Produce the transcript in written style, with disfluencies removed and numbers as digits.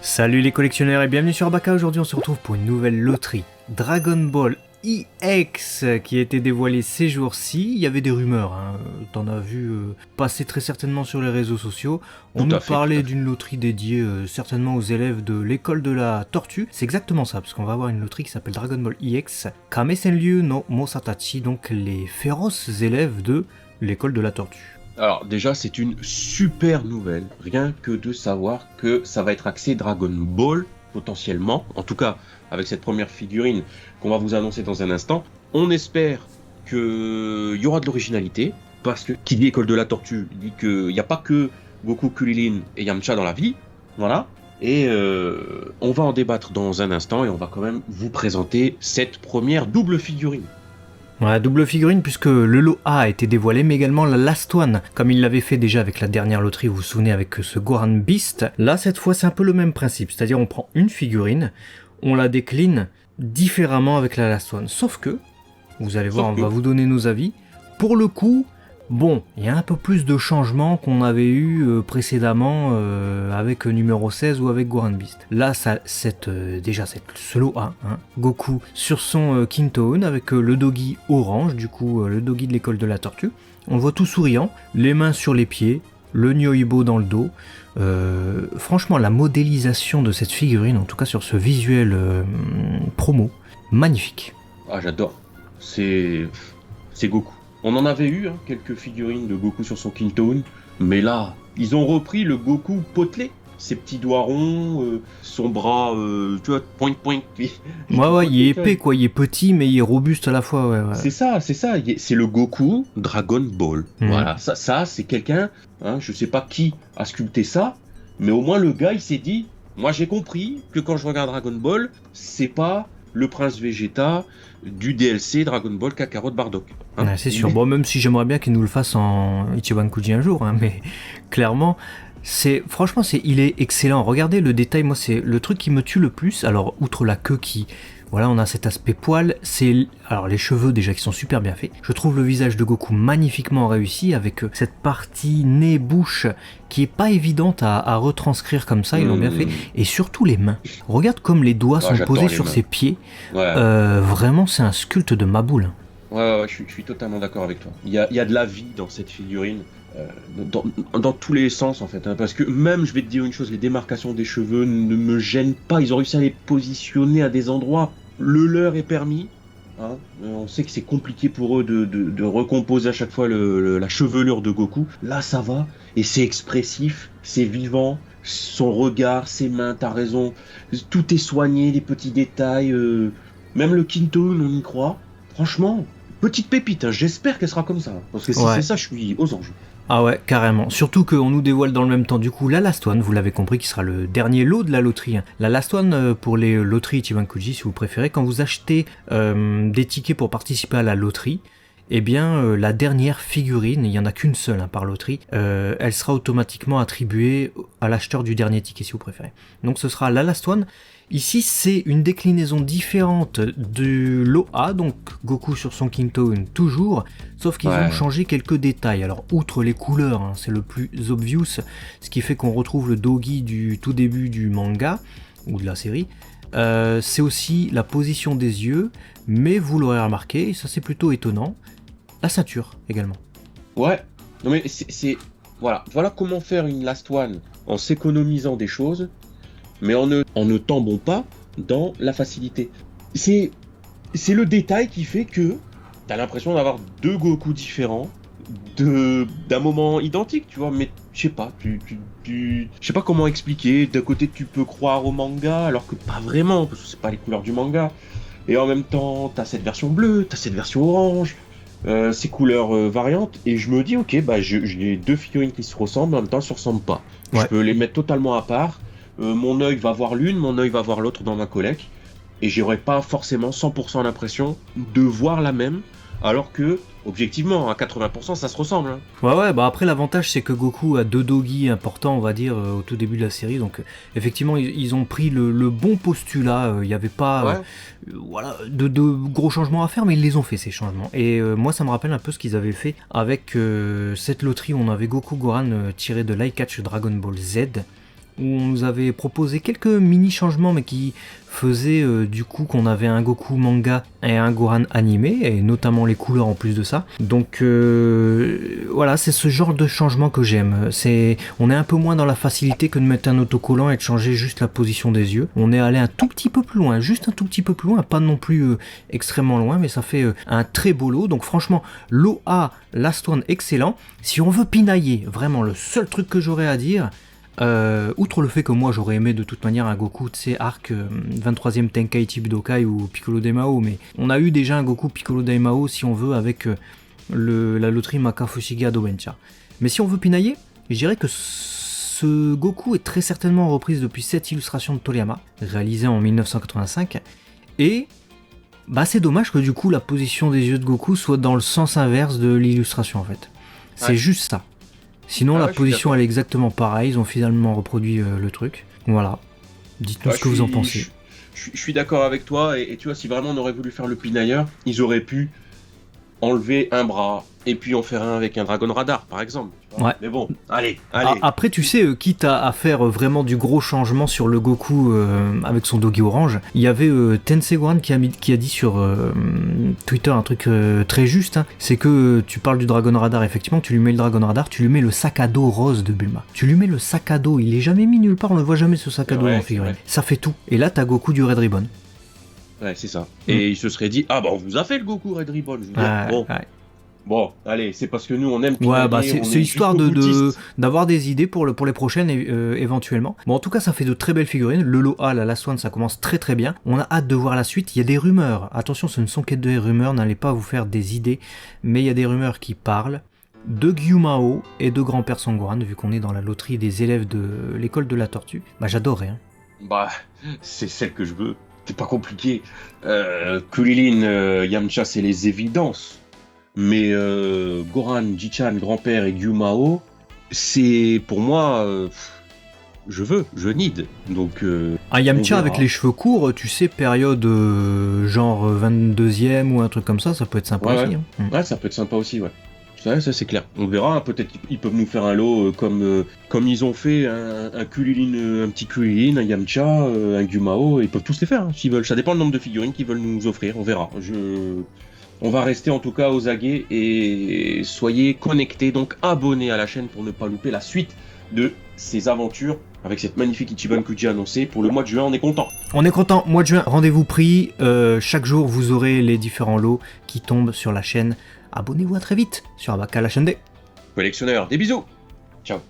Salut les collectionneurs et bienvenue sur Baka. Aujourd'hui on se retrouve pour une nouvelle loterie Dragon Ball EX qui a été dévoilée ces jours-ci. Il y avait des rumeurs, t'en as vu passer très certainement sur les réseaux sociaux. On nous parlait d'une loterie dédiée certainement aux élèves de l'école de la tortue. C'est exactement ça, parce qu'on va avoir une loterie qui s'appelle Dragon Ball EX Kame Senryu no Mosatachi, donc les féroces élèves de l'école de la tortue. Alors déjà c'est une super nouvelle, rien que de savoir que ça va être axé Dragon Ball, potentiellement, en tout cas avec cette première figurine qu'on va vous annoncer dans un instant. On espère qu'il y aura de l'originalité, parce que qui dit école de la tortue dit qu'il n'y a pas que Goku, Krillin et Yamcha dans la vie, voilà. Et on va en débattre dans un instant et on va quand même vous présenter cette première double figurine. Ouais, double figurine puisque le lot A a été dévoilé, mais également la Last One, comme il l'avait fait déjà avec la dernière loterie, vous vous souvenez, avec ce Gohan Beast. Là, cette fois, c'est un peu le même principe, c'est-à-dire on prend une figurine, on la décline différemment avec la Last One. Sauf que, vous allez voir, on va vous donner nos avis. Pour le coup, bon, il y a un peu plus de changements qu'on avait eu précédemment avec numéro 16 ou avec Gohan Beast. Là, déjà, ce lot A, Goku sur son Kintoon avec le doggy orange, du coup, le doggy de l'école de la tortue. On le voit tout souriant, les mains sur les pieds, le Nyoibo dans le dos. Franchement, la modélisation de cette figurine, en tout cas sur ce visuel promo, magnifique. Ah, j'adore. C'est Goku. On en avait eu quelques figurines de Goku sur son Kintoon, mais là, ils ont repris le Goku potelé. Ses petits doigts ronds, son bras, tu vois, point. Ouais, il est épais quoi, il est petit mais il est robuste à la fois, ouais. C'est ça, c'est le Goku Dragon Ball. Voilà, ça c'est quelqu'un, je sais pas qui a sculpté ça, mais au moins le gars il s'est dit, moi j'ai compris que quand je regarde Dragon Ball, c'est pas le prince Vegeta du DLC Dragon Ball Kakarot Bardock. Ouais, c'est sûr, bon même si j'aimerais bien qu'il nous le fasse en Ichiban Kuji un jour, mais clairement... Franchement, il est excellent. Regardez le détail, moi c'est le truc qui me tue le plus. Alors, outre la queue qui, voilà, on a cet aspect poil, alors les cheveux déjà qui sont super bien faits. Je trouve le visage de Goku magnifiquement réussi avec cette partie nez-bouche qui est pas évidente à retranscrire comme ça, ils l'ont bien fait. Et surtout les mains. Regarde comme les doigts sont posés sur ses pieds. Vraiment, c'est un sculpte de Maboule. Ouais, je suis totalement d'accord avec toi. Il y a de la vie dans cette figurine. Dans tous les sens en fait, parce que même, je vais te dire une chose, les démarcations des cheveux ne me gênent pas, ils ont réussi à les positionner à des endroits, le leur est permis, on sait que c'est compliqué pour eux de recomposer à chaque fois la chevelure de Goku, là ça va, et c'est expressif, c'est vivant, son regard, ses mains, t'as raison, tout est soigné, les petits détails, même le Kintoon on y croit, franchement, petite pépite, j'espère qu'elle sera comme ça, parce que si c'est ça, je suis aux anges. Ah ouais, carrément. Surtout qu'on nous dévoile dans le même temps, du coup, la Last One, vous l'avez compris, qui sera le dernier lot de la loterie. La Last One, pour les loteries Ichiban Kuji, si vous préférez, quand vous achetez des tickets pour participer à la loterie, eh bien, la dernière figurine, il n'y en a qu'une seule par loterie, elle sera automatiquement attribuée à l'acheteur du dernier ticket, si vous préférez. Donc ce sera la Last One. Ici, c'est une déclinaison différente du lot A, donc Goku sur son Kintoon toujours, sauf qu'ils ont changé quelques détails. Alors, outre les couleurs, c'est le plus obvious, ce qui fait qu'on retrouve le Doggy du tout début du manga, ou de la série. C'est aussi la position des yeux, mais vous l'aurez remarqué, ça c'est plutôt étonnant, la ceinture également. Ouais, non mais voilà comment faire une Last One en s'économisant des choses, mais en ne tombant pas dans la facilité. C'est le détail qui fait que t'as l'impression d'avoir deux Goku différents, d'un moment identique, tu vois, mais je sais pas, je sais pas comment expliquer. D'un côté tu peux croire au manga, alors que pas vraiment, parce que c'est pas les couleurs du manga, et en même temps t'as cette version bleue, t'as cette version orange, ces couleurs variantes, et je me dis ok, j'ai deux figurines qui se ressemblent, en même temps elles se ressemblent pas. Je peux les mettre totalement à part. Mon œil va voir l'une, mon œil va voir l'autre dans ma collecte, et j'aurais pas forcément 100% l'impression de voir la même, alors que, objectivement, à 80% ça se ressemble. Ouais, après l'avantage c'est que Goku a deux doggy importants, on va dire, au tout début de la série, donc effectivement ils ont pris le bon postulat, il n'y avait pas de gros changements à faire, mais ils les ont fait ces changements, et moi ça me rappelle un peu ce qu'ils avaient fait avec cette loterie où on avait Goku Gohan tiré de l'Eye Catch Dragon Ball Z, où on nous avait proposé quelques mini changements, mais qui faisaient du coup qu'on avait un Goku manga et un Gohan animé, et notamment les couleurs en plus de ça. Donc voilà, c'est ce genre de changement que j'aime. On est un peu moins dans la facilité que de mettre un autocollant et de changer juste la position des yeux. On est allé un tout petit peu plus loin, juste un tout petit peu plus loin, pas non plus extrêmement loin, mais ça fait un très beau lot. Donc franchement, l'OA Last One excellent. Si on veut pinailler, vraiment le seul truc que j'aurais à dire, outre le fait que moi j'aurais aimé de toute manière un Goku, tu sais, arc 23ème Tenkaichi Budokai ou Piccolo Daimao, mais on a eu déjà un Goku Piccolo Daimao si on veut avec la loterie Maka Fushiga Dobencha. Mais si on veut pinailler, je dirais que ce Goku est très certainement reprise depuis cette illustration de Toriyama, réalisée en 1985, et bah c'est dommage que du coup la position des yeux de Goku soit dans le sens inverse de l'illustration en fait. C'est juste ça. Sinon la position elle est exactement pareille, ils ont finalement reproduit le truc. Voilà. Dites-nous ce que vous en pensez. Je suis d'accord avec toi, et tu vois, si vraiment on aurait voulu faire le pinailleur, ils auraient pu enlever un bras et puis en faire un avec un Dragon Radar par exemple. Ouais. Mais bon, allez. Après tu sais, quitte à faire vraiment du gros changement sur le Goku avec son Dogi orange, il y avait Tensei Gohan qui a dit sur Twitter un truc très juste, hein, c'est que tu parles du Dragon Radar, effectivement, tu lui mets le Dragon Radar, tu lui mets le sac à dos rose de Bulma. Tu lui mets le sac à dos, il est jamais mis nulle part, on ne voit jamais ce sac à dos dans figurine. Ça fait tout. Et là t'as Goku du Red Ribbon. Ouais, c'est ça. Et il se serait dit, ah bah on vous a fait le Goku Red Ribbon. Je veux dire, bon. Ouais. Bon, allez, c'est parce que nous on aime pinailler. Ouais, bah c'est histoire d'avoir des idées pour les prochaines éventuellement. Bon, en tout cas, ça fait de très belles figurines. Le lot A, la Last One, ça commence très très bien. On a hâte de voir la suite. Il y a des rumeurs. Attention, ce ne sont que des rumeurs. N'allez pas vous faire des idées. Mais il y a des rumeurs qui parlent de Gyumao et de Grand-Père Sangohan, vu qu'on est dans la loterie des élèves de l'école de la tortue. Bah, j'adorerais. Hein. Bah, c'est celle que je veux. C'est pas compliqué. Kulilin, Yamcha, c'est les évidences. Mais Goran, Jichan, grand-père et Gyumao, c'est pour moi, je need. Donc, Yamcha avec les cheveux courts, tu sais, période genre 22e ou un truc comme ça peut être sympa aussi. Ouais. Hein. Ouais, ça peut être sympa aussi, ouais. Ça c'est clair. On verra, peut-être qu'ils peuvent nous faire un lot comme ils ont fait un Kulilin, un petit Kulilin, un Yamcha, un Gyumao, ils peuvent tous les faire, hein, s'ils veulent. Ça dépend du nombre de figurines qu'ils veulent nous offrir, on verra. On va rester en tout cas aux aguets et soyez connectés, donc abonnés à la chaîne pour ne pas louper la suite de ces aventures avec cette magnifique Ichiban Kuji annoncée pour le mois de juin. On est content. On est content. Mois de juin, rendez-vous pris. Chaque jour, vous aurez les différents lots qui tombent sur la chaîne. Abonnez-vous à très vite sur Abaka la chaîne des collectionneurs. Des bisous. Ciao.